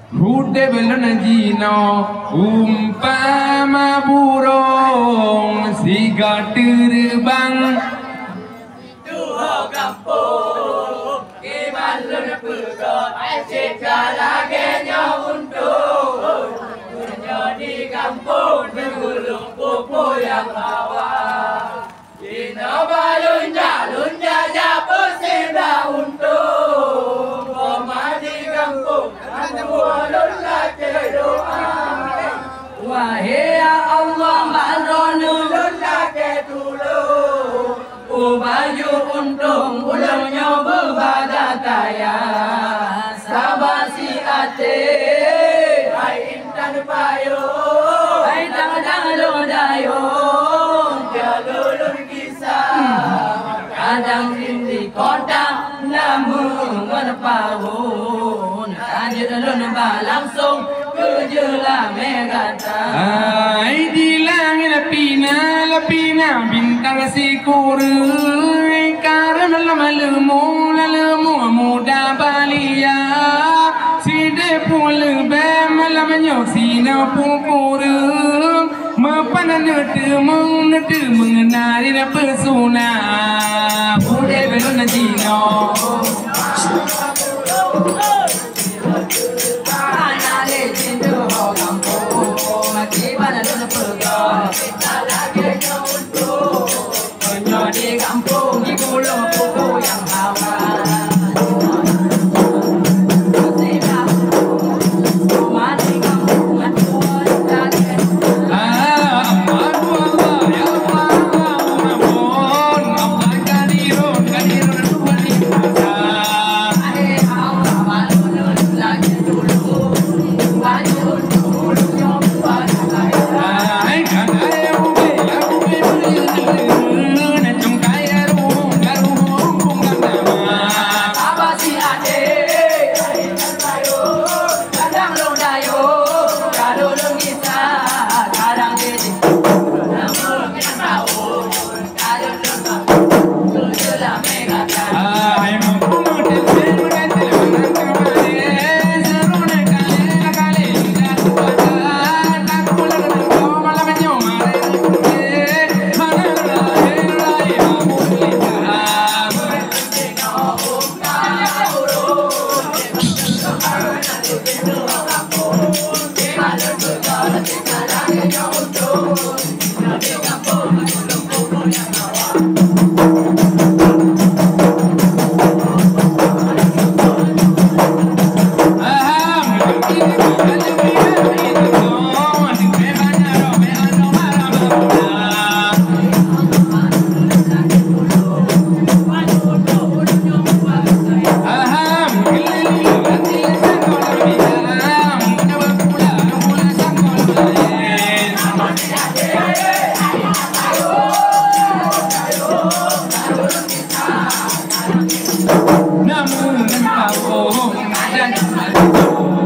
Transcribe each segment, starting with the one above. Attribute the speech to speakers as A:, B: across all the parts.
A: Hude belon jino umpama burung siga terbang
B: Tuho kampung Ibalun perut Cika lagenya untuk Dunia di kampung Bergulung pupu yang lawa Ina balunja lunja jatuh sida untuk Koma di kampung Bergulung lagi doa Wahai Allah Mahronu lagi dulu Baju untung ulangnya berbadataya Sabasi ate Hai intan payo Hai tang lodayo Jalulun kisah Kadang rindik kota Namun berpahun Hadirun langsung Kejelah megata
A: Ai di langit lapina bintang si kuru karena lemu muda balia si depul malam nyoksi na pukuru mapana netu mengenari na pesona bude belon jino
B: Anale jindu kampung Mati pada dona perga Kita lagi untuk Penyo di kampung Di gulung pupu yang hawa Mati kampung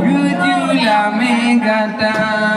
A: Gejula megata